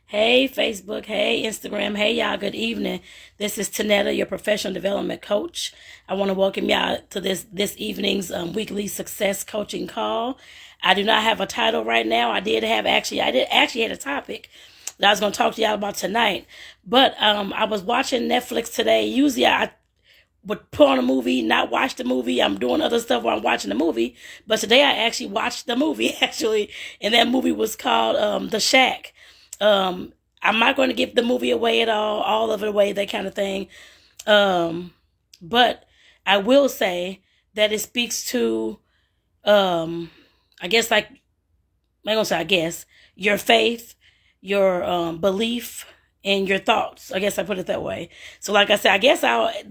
Hey, Facebook. Hey, Instagram. Hey, y'all. Good evening. This is Tonetta, your professional development coach. I want to welcome y'all to this evening's weekly success coaching call. I do not have a title right now. I did actually had a topic that I was going to talk to y'all about tonight. But I was watching Netflix today. Usually I would put on a movie, not watch the movie. I'm doing other stuff while I'm watching the movie. But today I actually watched the movie, actually. And that movie was called The Shack. I'm not going to give the movie away at all of it away, that kind of thing. But I will say that it speaks to, I guess, like, I'm going to say, I guess, your faith, your belief, and your thoughts. I guess I put it that way. So like I said,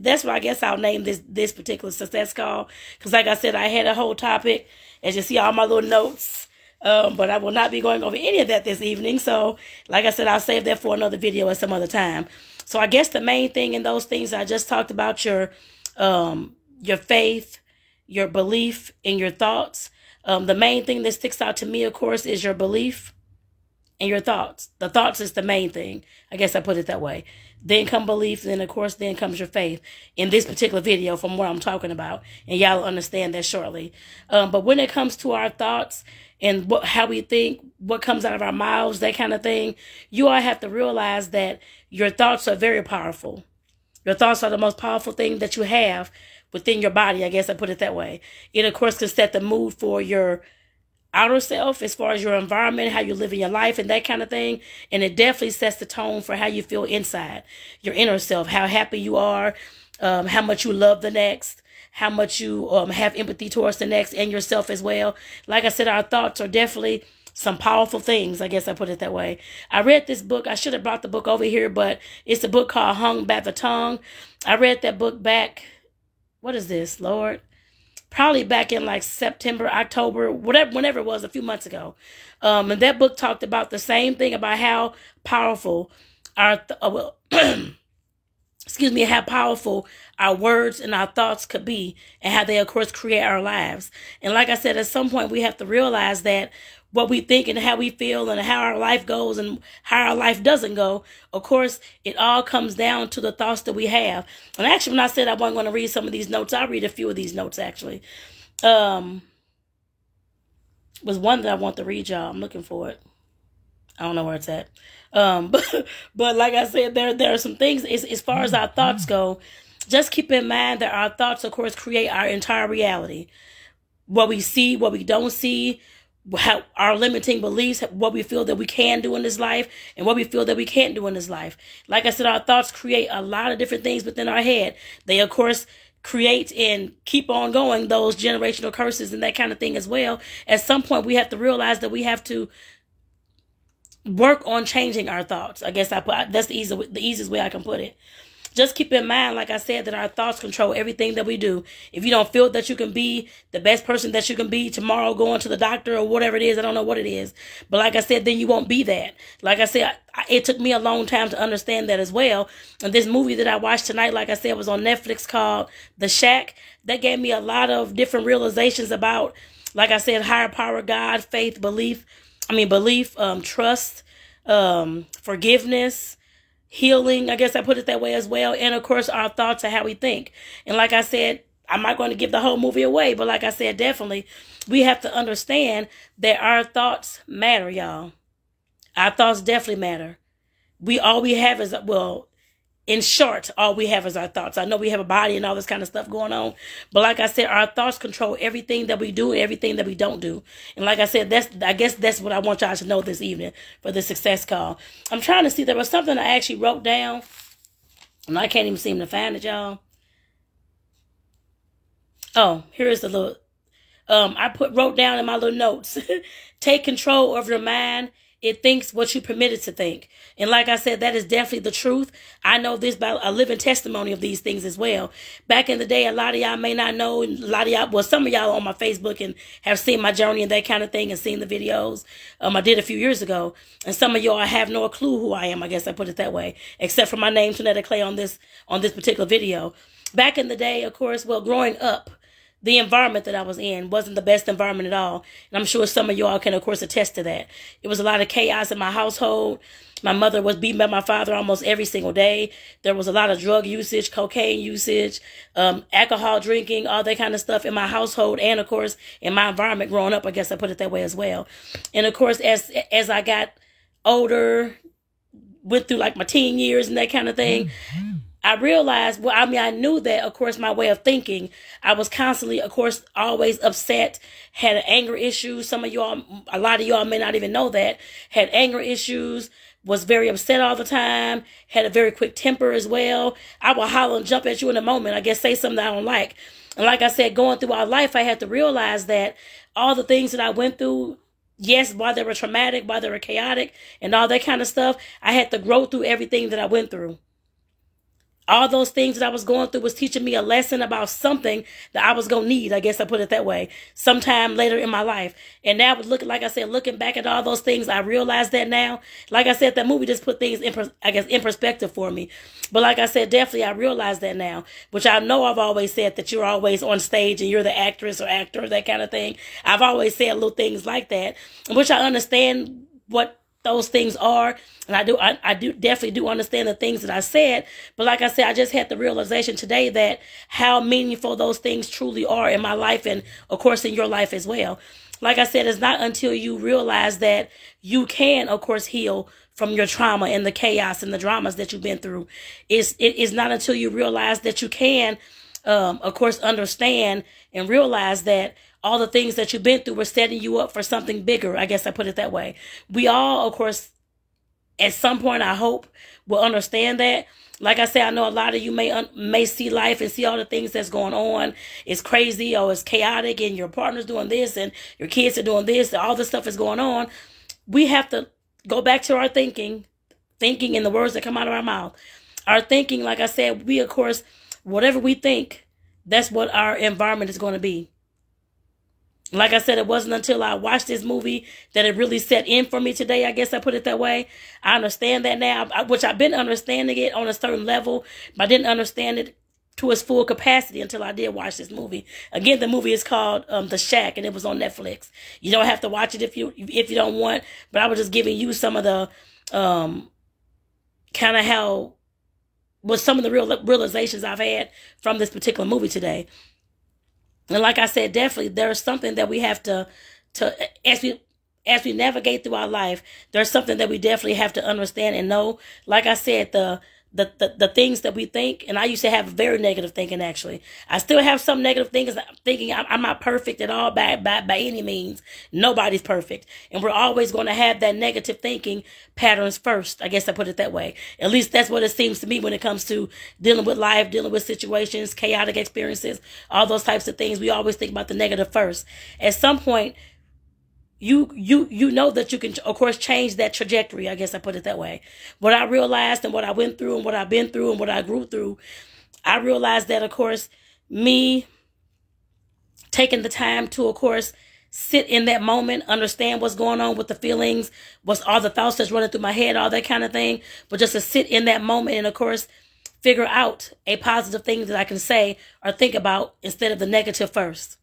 that's why I guess I'll name this particular success call. Because like I said, I had a whole topic, as you see all my little notes. But I will not be going over any of that this evening. So like I said, I'll save that for another video at some other time. So I guess the main thing in those things I just talked about, your faith, your belief, and your thoughts. The main thing that sticks out to me, of course, is your belief and your thoughts. The thoughts is the main thing. I guess I put it that way. Then come belief, then of course, then comes your faith. In this particular video, from what I'm talking about, and y'all will understand that shortly. But when it comes to our thoughts and how we think, what comes out of our mouths, that kind of thing, you all have to realize that your thoughts are very powerful. Your thoughts are the most powerful thing that you have within your body. I guess I put it that way. It, of course, can set the mood for your outer self, as far as your environment, how you live in your life, and that kind of thing. And it definitely sets the tone for how you feel inside, your inner self, how happy you are, how much you love the next, how much you have empathy towards the next and yourself as well. Like I said, our thoughts are definitely some powerful things. I guess I put it that way. I read this book. I should have brought the book over here, but it's a book called Hung by the Tongue. I read that book back, what is this, Lord? Probably back in like September, October, whenever it was, a few months ago. And that book talked about the same thing, about how powerful how powerful our words and our thoughts could be, and how they, of course, create our lives. And like I said, at some point we have to realize that what we think and how we feel and how our life goes and how our life doesn't go, of course, it all comes down to the thoughts that we have. And actually, when I said I wasn't going to read some of these notes, I'll read a few of these notes, actually. Was one that I want to read, y'all. I'm looking for it. I don't know where it's at. But like I said, there are some things, as far as our thoughts go, just keep in mind that our thoughts, of course, create our entire reality. What we see, what we don't see, how our limiting beliefs, what we feel that we can do in this life, and what we feel that we can't do in this life. Like I said, our thoughts create a lot of different things within our head. They, of course, create and keep on going those generational curses and that kind of thing as well. At some point, we have to realize that we have to work on changing our thoughts. I guess that's the easiest way I can put it. Just keep in mind, like I said, that our thoughts control everything that we do. If you don't feel that you can be the best person that you can be tomorrow, going to the doctor or whatever it is, I don't know what it is. But like I said, then you won't be that. Like I said, it took me a long time to understand that as well. And this movie that I watched tonight, like I said, was on Netflix, called The Shack. That gave me a lot of different realizations about, like I said, higher power, God, faith, belief, trust, forgiveness, healing, I guess I put it that way as well. And of course, our thoughts are how we think. And like I said, I'm not going to give the whole movie away, but like I said, definitely, we have to understand that our thoughts matter, y'all. Our thoughts definitely matter. All we have is, well, in short, all we have is our thoughts. I know we have a body and all this kind of stuff going on, but like I said, our thoughts control everything that we do and everything that we don't do. And like I said, I guess that's what I want y'all to know this evening for the success call. I'm trying to see, there was something I actually wrote down, and I can't even seem to find it, y'all. Oh, here is the little, wrote down in my little notes, take control of your mind. It thinks what you permit it to think. And like I said, that is definitely the truth. I know this by a living testimony of these things as well. Back in the day, a lot of y'all may not know, and a lot of y'all, well, some of y'all on my Facebook and have seen my journey and that kind of thing and seen the videos I did a few years ago. And some of y'all have no clue who I am, I guess I put it that way, except for my name, Tonetta Clay, on this particular video. Back in the day, of course, well, growing up, the environment that I was in wasn't the best environment at all. And I'm sure some of y'all can, of course, attest to that. It was a lot of chaos in my household. My mother was beaten by my father almost every single day. There was a lot of drug usage, cocaine usage, alcohol drinking, all that kind of stuff in my household. And, of course, in my environment growing up, I guess I put it that way as well. And, of course, as I got older, went through like my teen years and that kind of thing, I realized, I knew that, of course, my way of thinking, I was constantly, of course, always upset, had anger issues. A lot of y'all may not even know that, had anger issues, was very upset all the time, had a very quick temper as well. I will holler and jump at you in a moment, I guess say something I don't like. And like I said, going through our life, I had to realize that all the things that I went through, yes, while they were traumatic, while they were chaotic, and all that kind of stuff, I had to grow through everything that I went through. All those things that I was going through was teaching me a lesson about something that I was going to need. I guess I put it that way. Sometime later in my life. And now, like I said, looking back at all those things, I realize that now. Like I said, that movie just put things in perspective for me. But like I said, definitely I realize that now. Which I know I've always said that you're always on stage and you're the actress or actor, that kind of thing. I've always said little things like that. Which I understand what those things are, and I do definitely do understand the things that I said, but like I said, I just had the realization today that how meaningful those things truly are in my life, and of course in your life as well. Like I said, it's not until you realize that you can, of course, heal from your trauma and the chaos and the dramas that you've been through. It is not until you realize that you can, of course, understand and realize that all the things that you've been through were setting you up for something bigger. I guess I put it that way. We all, of course, at some point, I hope, will understand that. Like I said, I know a lot of you may see life and see all the things that's going on. It's crazy or it's chaotic and your partner's doing this and your kids are doing this. And all this stuff is going on. We have to go back to our thinking in the words that come out of our mouth. Our thinking, like I said, we, of course, whatever we think, that's what our environment is going to be. Like I said, it wasn't until I watched this movie that it really set in for me today. I guess I put it that way. I understand that now, which I've been understanding it on a certain level, but I didn't understand it to its full capacity until I did watch this movie. Again, the movie is called The Shack, and it was on Netflix. You don't have to watch it if you don't want, but I was just giving you some of the kind of how was some of the realizations I've had from this particular movie today. And like I said, definitely there's something that we have to as we navigate through our life, there's something that we definitely have to understand and know. Like I said, the things that we think, and I used to have very negative thinking, actually. I still have some negative thinking. I'm not perfect at all by any means. Nobody's perfect. And we're always going to have that negative thinking patterns first. I guess I put it that way. At least that's what it seems to me when it comes to dealing with life, dealing with situations, chaotic experiences, all those types of things. We always think about the negative first. At some point, you know that you can, of course, change that trajectory. I guess I put it that way. What I realized and what I went through and what I've been through and what I grew through, I realized that, of course, me taking the time to, of course, sit in that moment, understand what's going on with the feelings, what's all the thoughts that's running through my head, all that kind of thing. But just to sit in that moment and, of course, figure out a positive thing that I can say or think about instead of the negative first.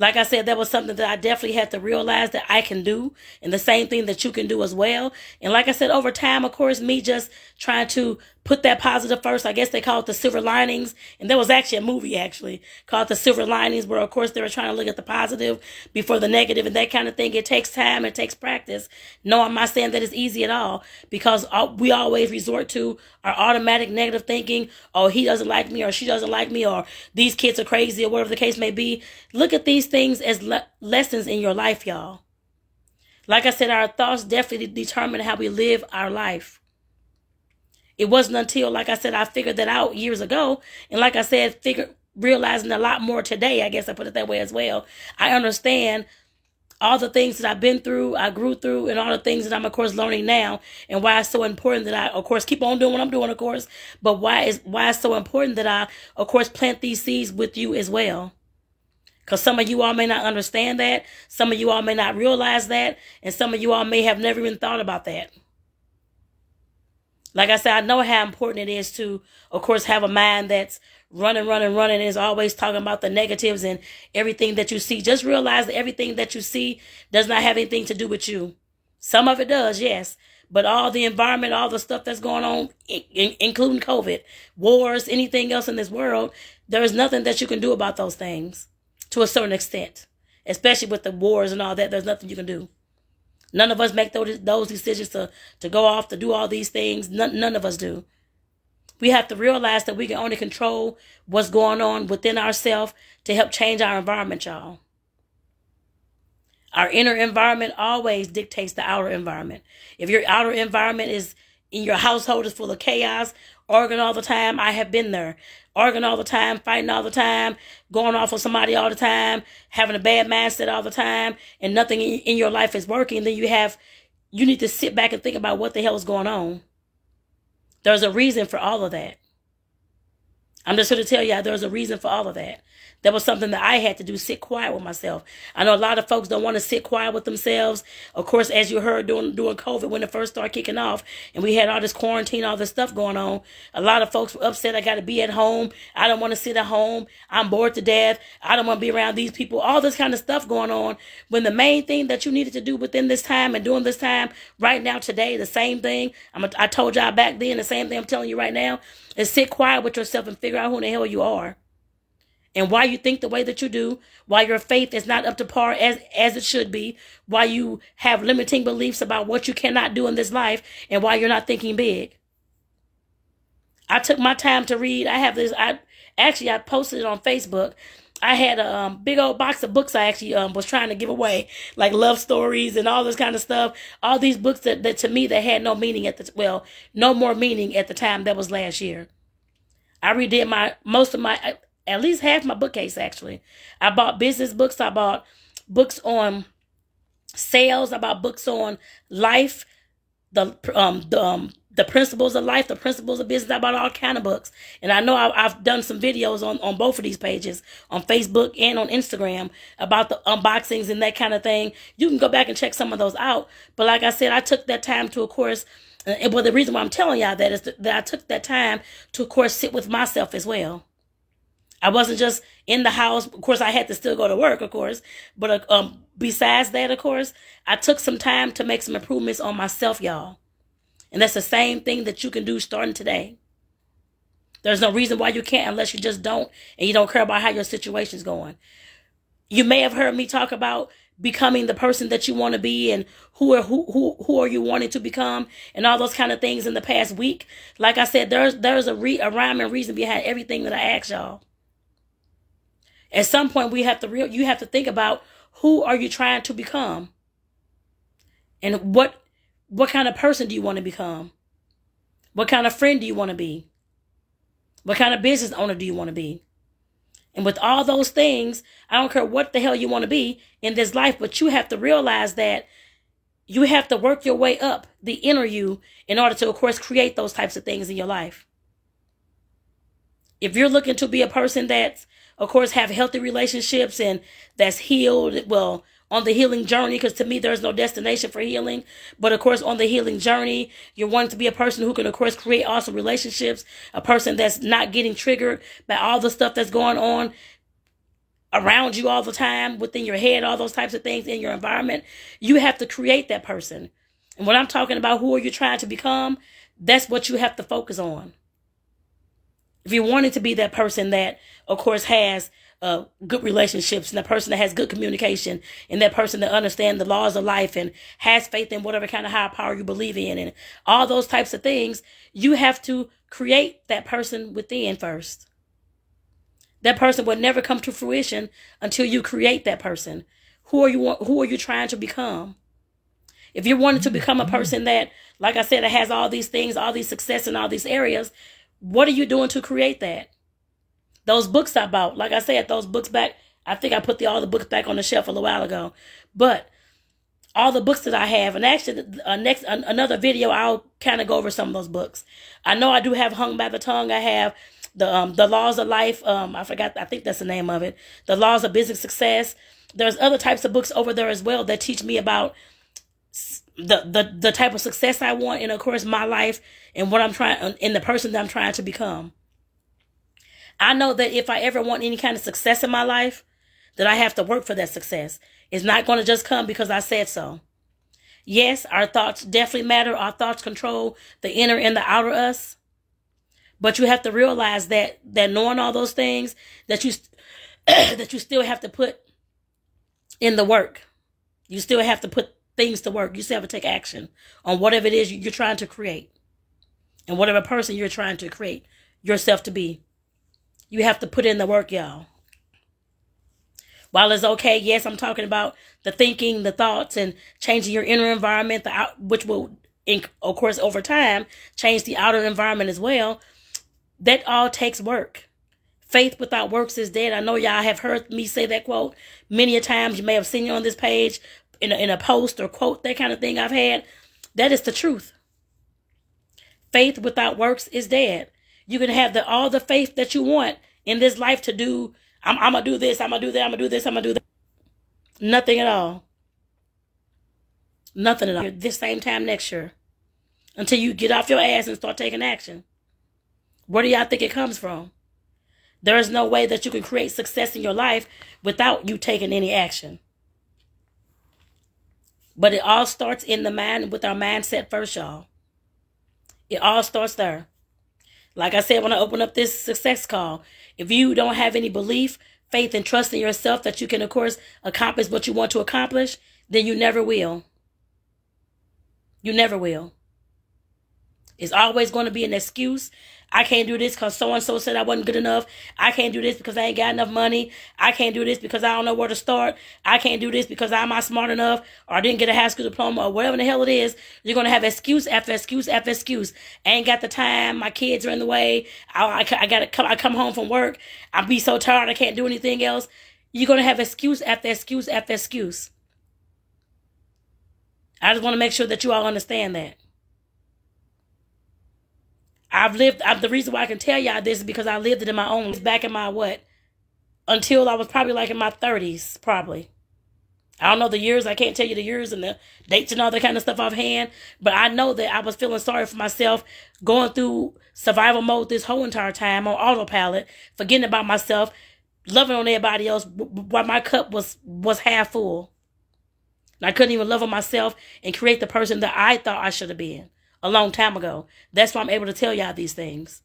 Like I said, that was something that I definitely had to realize that I can do, and the same thing that you can do as well. And like I said, over time, of course, me just trying to put that positive first. I guess they call it the silver linings. And there was actually a movie called The Silver Linings, where, of course, they were trying to look at the positive before the negative and that kind of thing. It takes time. It takes practice. No, I'm not saying that it's easy at all, because we always resort to our automatic negative thinking. Oh, he doesn't like me, or she doesn't like me, or these kids are crazy, or whatever the case may be. Look at these things as lessons in your life, y'all. Like I said, our thoughts definitely determine how we live our life. It wasn't until, like I said, I figured that out years ago. And like I said, realizing a lot more today, I guess I put it that way as well. I understand all the things that I've been through, I grew through, and all the things that I'm, of course, learning now, and why it's so important that I, of course, keep on doing what I'm doing, of course. But why it's so important that I, of course, plant these seeds with you as well. Because some of you all may not understand that. Some of you all may not realize that. And some of you all may have never even thought about that. Like I said, I know how important it is to, of course, have a mind that's running, is always talking about the negatives and everything that you see. Just realize that everything that you see does not have anything to do with you. Some of it does, yes. But all the environment, all the stuff that's going on, including COVID, wars, anything else in this world, there is nothing that you can do about those things to a certain extent. Especially with the wars and all that, there's nothing you can do. None of us make those decisions to go off to do all these things. None of us do. We have to realize that we can only control what's going on within ourselves to help change our environment, y'all. Our inner environment always dictates the outer environment. If your outer environment is in your household is full of chaos, arguing all the time, I have been there. Arguing all the time, fighting all the time, going off on somebody all the time, having a bad mindset all the time, and nothing in your life is working, then you need to sit back and think about what the hell is going on. There's a reason for all of that. I'm just here to tell you there's a reason for all of that. That was something that I had to do, sit quiet with myself. I know a lot of folks don't want to sit quiet with themselves. Of course, as you heard during COVID, when it first started kicking off, and we had all this quarantine, all this stuff going on, a lot of folks were upset. I got to be at home. I don't want to sit at home. I'm bored to death. I don't want to be around these people. All this kind of stuff going on. When the main thing that you needed to do within this time and during this time, right now, today, the same thing, I told y'all back then, the same thing I'm telling you right now, is sit quiet with yourself and figure out who the hell you are. And why you think the way that you do, why your faith is not up to par as it should be, why you have limiting beliefs about what you cannot do in this life, and why you're not thinking big. I took my time to read. I posted it on Facebook. I had a big old box of books I actually was trying to give away, like love stories and all this kind of stuff. All these books that to me that had no meaning no more meaning at the time. That was last year. I redid at least half my bookcase, actually. I bought business books. I bought books on sales. I bought books on life, the principles of life, the principles of business. I bought all kind of books. And I know I've done some videos on both of these pages, on Facebook and on Instagram, about the unboxings and that kind of thing. You can go back and check some of those out. But like I said, I took that time to, of course, the reason why I'm telling y'all that is that I took that time to, of course, sit with myself as well. I wasn't just in the house. Of course, I had to still go to work, of course. But besides that, of course, I took some time to make some improvements on myself, y'all. And that's the same thing that you can do starting today. There's no reason why you can't unless you just don't and you don't care about how your situation's going. You may have heard me talk about becoming the person that you want to be and who are you wanting to become and all those kind of things in the past week. Like I said, there's a rhyme and reason behind everything that I asked y'all. At some point, you have to think about who are you trying to become, and what kind of person do you want to become? What kind of friend do you want to be? What kind of business owner do you want to be? And with all those things, I don't care what the hell you want to be in this life, but you have to realize that you have to work your way up the inner you in order to, of course, create those types of things in your life. If you're looking to be a person that's, of course, have healthy relationships and that's healed, well, on the healing journey, because to me, there's no destination for healing. But, of course, on the healing journey, you're wanting to be a person who can, of course, create awesome relationships, a person that's not getting triggered by all the stuff that's going on around you all the time, within your head, all those types of things in your environment. You have to create that person. And when I'm talking about who are you trying to become, that's what you have to focus on. If you're wanting to be that person that, of course, has good relationships and that person that has good communication and that person that understands the laws of life and has faith in whatever kind of higher power you believe in and all those types of things, you have to create that person within first. That person will never come to fruition until you create that person. Who are you trying to become? If you're wanting to become a person that, like I said, that has all these things, all these success in all these areas, what are you doing to create that? Those books I bought, like I said, those books back, I think I put all the books back on the shelf a little while ago. But all the books that I have, and actually another video, I'll kind of go over some of those books. I know I do have Hung by the Tongue. I have the Laws of Life. I think that's the name of it. The Laws of Business Success. There's other types of books over there as well that teach me about the type of success I want, and of course my life and what I'm trying, and the person that I'm trying to become. I know that if I ever want any kind of success in my life, that I have to work for that success. It's not going to just come because I said so. Yes, our thoughts definitely matter. Our thoughts control the inner and the outer us. But you have to realize that knowing all those things, that you that you still have to put in the work. You still have to put things to work. You still have to take action on whatever it is you're trying to create, and whatever person you're trying to create yourself to be. You have to put in the work, y'all. While it's okay, yes, I'm talking about the thinking, the thoughts, and changing your inner environment, which will, of course, over time, change the outer environment as well. That all takes work. Faith without works is dead. I know y'all have heard me say that quote many a times. You may have seen it on this page in a post or quote, that kind of thing I've had. That is the truth. Faith without works is dead. You can have all the faith that you want in this life to do. I'm going to do this, I'm going to do that, I'm going to do this, I'm going to do that. Nothing at all. Nothing at all. This same time next year. Until you get off your ass and start taking action. Where do y'all think it comes from? There is no way that you can create success in your life without you taking any action. But it all starts in the mind, with our mindset first, y'all. It all starts there. Like I said when I opened up this success call, if you don't have any belief, faith, and trust in yourself that you can, of course, accomplish what you want to accomplish, then you never will. You never will. It's always going to be an excuse. I can't do this because so-and-so said I wasn't good enough. I can't do this because I ain't got enough money. I can't do this because I don't know where to start. I can't do this because I'm not smart enough, or I didn't get a high school diploma, or whatever the hell it is. You're going to have excuse after excuse after excuse. I ain't got the time. My kids are in the way. I come home from work. I'll be so tired I can't do anything else. You're going to have excuse after excuse after excuse. I just want to make sure that you all understand that. The reason why I can tell y'all this is because I lived it in my own, back in my until I was probably like in my 30s, probably. I don't know the years. I can't tell you the years and the dates and all that kind of stuff offhand. But I know that I was feeling sorry for myself, going through survival mode this whole entire time on autopilot, forgetting about myself, loving on everybody else while my cup was half full. And I couldn't even love on myself and create the person that I thought I should have been a long time ago. That's why I'm able to tell y'all these things.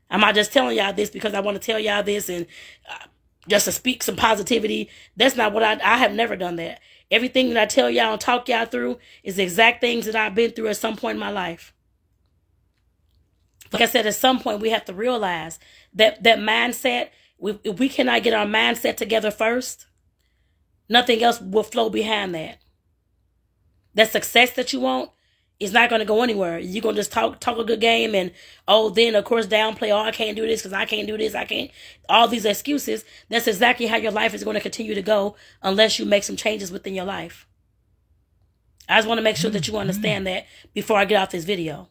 I'm not just telling y'all this because I want to tell y'all this and just to speak some positivity. That's not what I have never done that. Everything that I tell y'all and talk y'all through is the exact things that I've been through at some point in my life. Like I said, at some point we have to realize that mindset, if we cannot get our mindset together first, nothing else will flow behind that. That success that you want, it's not going to go anywhere. You're going to just talk a good game and, then, of course, downplay, I can't do this because I can't do this. I can't. All these excuses. That's exactly how your life is going to continue to go unless you make some changes within your life. I just want to make sure that you understand that before I get off this video.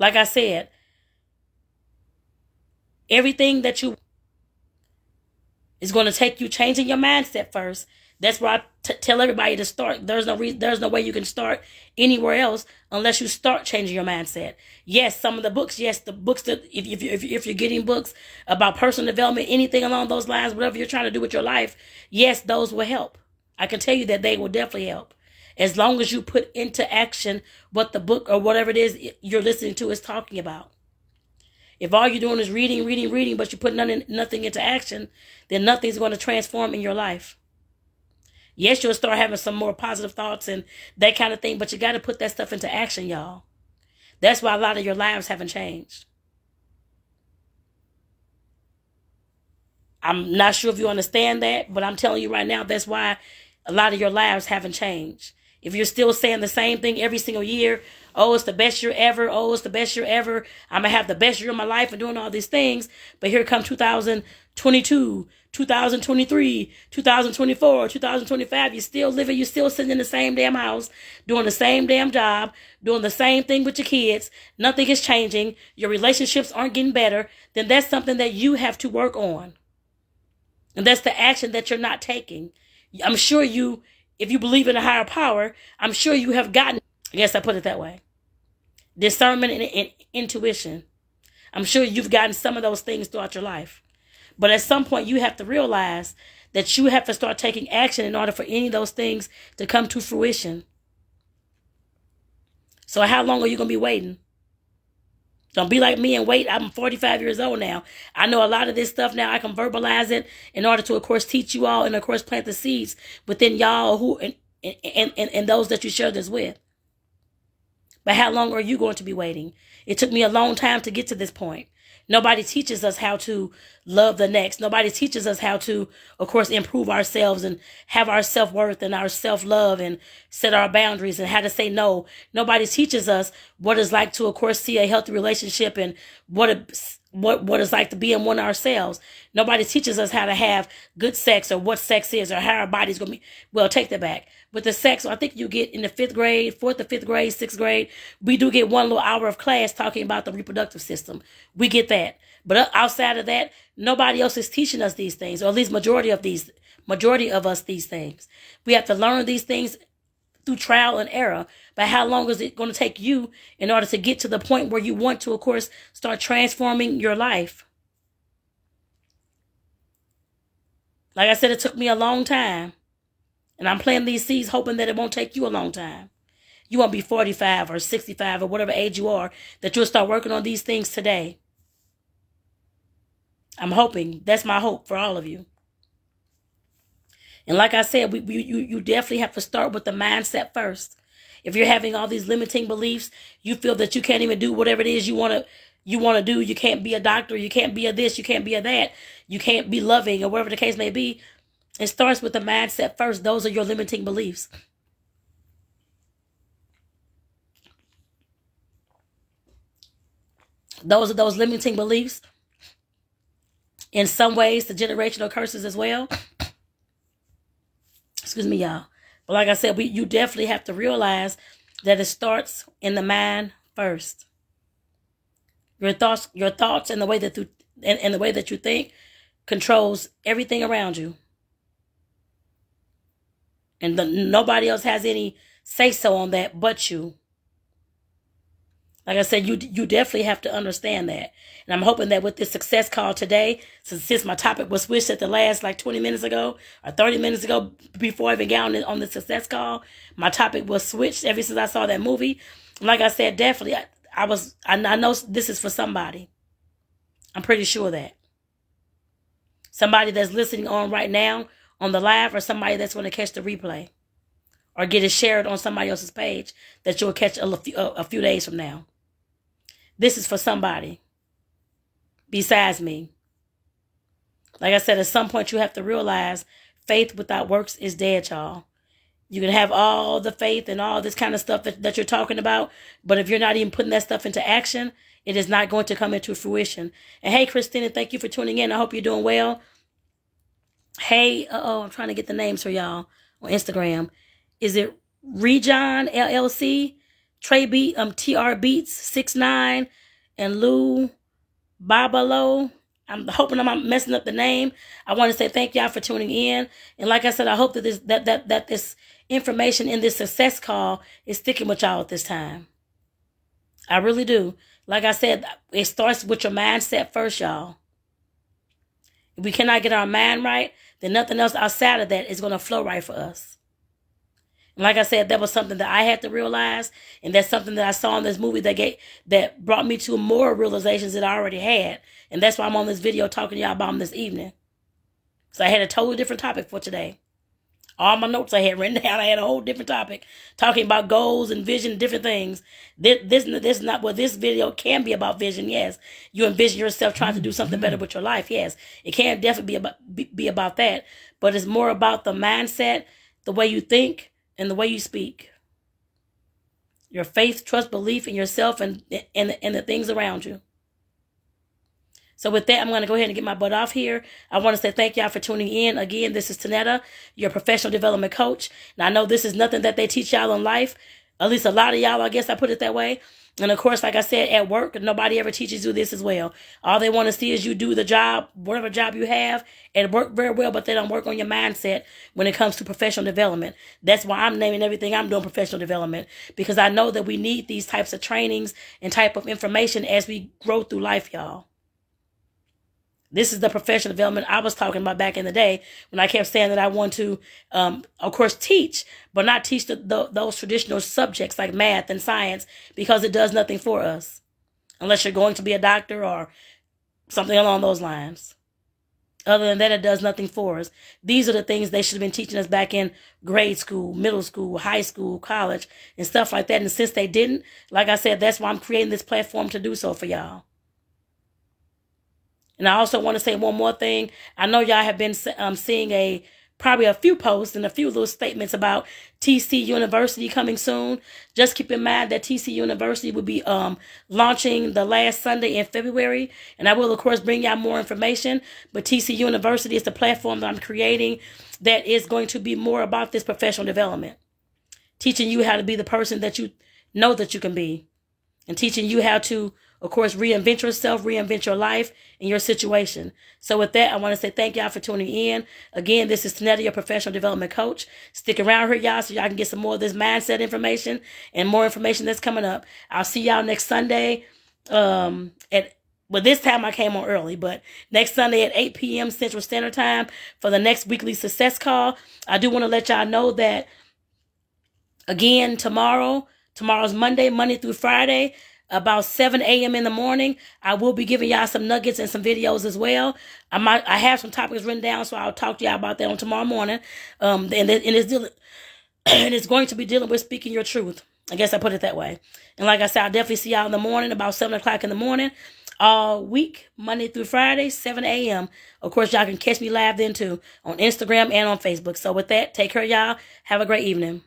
Like I said, everything that you is going to take you changing your mindset first. That's why I tell everybody to start. There's no way you can start anywhere else unless you start changing your mindset. Yes, some of the books. Yes, the books that if you're getting books about personal development, anything along those lines, whatever you're trying to do with your life, yes, those will help. I can tell you that they will definitely help, as long as you put into action what the book or whatever it is you're listening to is talking about. If all you're doing is reading, but you put nothing into action, then nothing's going to transform in your life. Yes, you'll start having some more positive thoughts and that kind of thing, but you got to put that stuff into action, y'all. That's why a lot of your lives haven't changed. I'm not sure if you understand that, but I'm telling you right now, that's why a lot of your lives haven't changed. If you're still saying the same thing every single year, it's the best year ever. It's the best year ever. I'm going to have the best year of my life and doing all these things. But here come 2022, 2023, 2024, 2025. You're still living. You're still sitting in the same damn house, doing the same damn job, doing the same thing with your kids. Nothing is changing. Your relationships aren't getting better. Then that's something that you have to work on. And that's the action that you're not taking. I'm sure if you believe in a higher power, I'm sure you have gotten, I guess I put it that way, discernment and intuition. I'm sure you've gotten some of those things throughout your life. But at some point, you have to realize that you have to start taking action in order for any of those things to come to fruition. So how long are you going to be waiting? Don't be like me and wait. I'm 45 years old now. I know a lot of this stuff now. I can verbalize it in order to, of course, teach you all and, of course, plant the seeds within y'all who and those that you share this with. But how long are you going to be waiting? It took me a long time to get to this point. Nobody teaches us how to love the next. Nobody teaches us how to, of course, improve ourselves and have our self-worth and our self-love and set our boundaries and how to say no. Nobody teaches us what it's like to, of course, see a healthy relationship and what it's like to be in one ourselves. Nobody teaches us how to have good sex or what sex is or how our body's going to be. Well, take that back. With the sex, I think you get in the 5th grade, 4th to 5th grade, 6th grade, we do get one little hour of class talking about the reproductive system. We get that. But outside of that, nobody else is teaching us these things, or at least majority of us these things. We have to learn these things through trial and error. But how long is it going to take you in order to get to the point where you want to, of course, start transforming your life? Like I said, it took me a long time. And I'm planting these seeds hoping that it won't take you a long time. You won't be 45 or 65 or whatever age you are, that you'll start working on these things today. I'm hoping. That's my hope for all of you. And like I said, you definitely have to start with the mindset first. If you're having all these limiting beliefs, you feel that you can't even do whatever it is you want to do. You can't be a doctor. You can't be a this. You can't be a that. You can't be loving or whatever the case may be. It starts with the mindset first. Those are your limiting beliefs. Those are those limiting beliefs. In some ways, the generational curses as well. Excuse me, y'all. But like I said, you definitely have to realize that it starts in the mind first. Your thoughts, and the way that you think controls everything around you. And nobody else has any say-so on that but you. Like I said, you definitely have to understand that. And I'm hoping that with this success call today, since my topic was switched at the last like 20 minutes ago or 30 minutes ago before I even got on the success call, my topic was switched ever since I saw that movie. And like I said, definitely, I know this is for somebody. I'm pretty sure of that. Somebody that's listening on right now on the live, or somebody that's going to catch the replay or get it shared on somebody else's page that you'll catch a few days from now. This is for somebody besides me. Like I said, at some point you have to realize faith without works is dead, y'all. You can have all the faith and all this kind of stuff that you're talking about, but if you're not even putting that stuff into action, it is not going to come into fruition. And hey, Christina, thank you for tuning in. I hope you're doing well. Hey, I'm trying to get the names for y'all on Instagram. Is it Rejon LLC, Trey Beat, TR Beats 69, and Lou Babalo? I'm hoping I'm not messing up the name. I want to say thank y'all for tuning in. And like I said, I hope that this information in this success call is sticking with y'all at this time. I really do. Like I said, it starts with your mindset first, y'all. If we cannot get our mind right, then nothing else outside of that is going to flow right for us. And like I said, that was something that I had to realize, and that's something that I saw in this movie that brought me to more realizations that I already had. And that's why I'm on this video talking to y'all about them this evening. So I had a totally different topic for today. All my notes I had written down, I had a whole different topic talking about goals and vision and different things. This is not what this video can be about. Vision, yes. You envision yourself trying to do something better with your life, yes. It can definitely be about that, but it's more about the mindset, the way you think, and the way you speak. Your faith, trust, belief in yourself and the things around you. So with that, I'm going to go ahead and get my butt off here. I want to say thank y'all for tuning in. Again, this is Tonetta, your professional development coach. Now, I know this is nothing that they teach y'all in life. At least a lot of y'all, I guess I put it that way. And of course, like I said, at work, nobody ever teaches you this as well. All they want to see is you do the job, whatever job you have, and work very well, but they don't work on your mindset when it comes to professional development. That's why I'm naming everything I'm doing professional development, because I know that we need these types of trainings and type of information as we grow through life, y'all. This is the professional development I was talking about back in the day when I kept saying that I want to, of course, teach, but not teach those traditional subjects like math and science, because it does nothing for us unless you're going to be a doctor or something along those lines. Other than that, it does nothing for us. These are the things they should have been teaching us back in grade school, middle school, high school, college, and stuff like that. And since they didn't, like I said, that's why I'm creating this platform to do so for y'all. And I also want to say one more thing. I know y'all have been seeing probably a few posts and a few little statements about TC University coming soon. Just keep in mind that TC University will be launching the last Sunday in February. And I will, of course, bring y'all more information. But TC University is the platform that I'm creating that is going to be more about this professional development. Teaching you how to be the person that you know that you can be. And teaching you how to, of course, reinvent yourself, reinvent your life and your situation. So with that, I want to say thank y'all for tuning in. Again, this is Tonetta, your professional development coach. Stick around here, y'all, so y'all can get some more of this mindset information and more information that's coming up. I'll see y'all next Sunday. This time I came on early, but next Sunday at 8 p.m. Central Standard Time for the next weekly success call. I do want to let y'all know that, again, tomorrow's Monday through Friday, about 7 a.m. in the morning. I will be giving y'all some nuggets and some videos as well. I have some topics written down, so I'll talk to y'all about that on tomorrow morning. And it's going to be dealing with speaking your truth. I guess I put it that way. And like I said, I'll definitely see y'all in the morning, about 7 o'clock in the morning, all week, Monday through Friday, 7 a.m. Of course, y'all can catch me live then too on Instagram and on Facebook. So with that, take care, y'all. Have a great evening.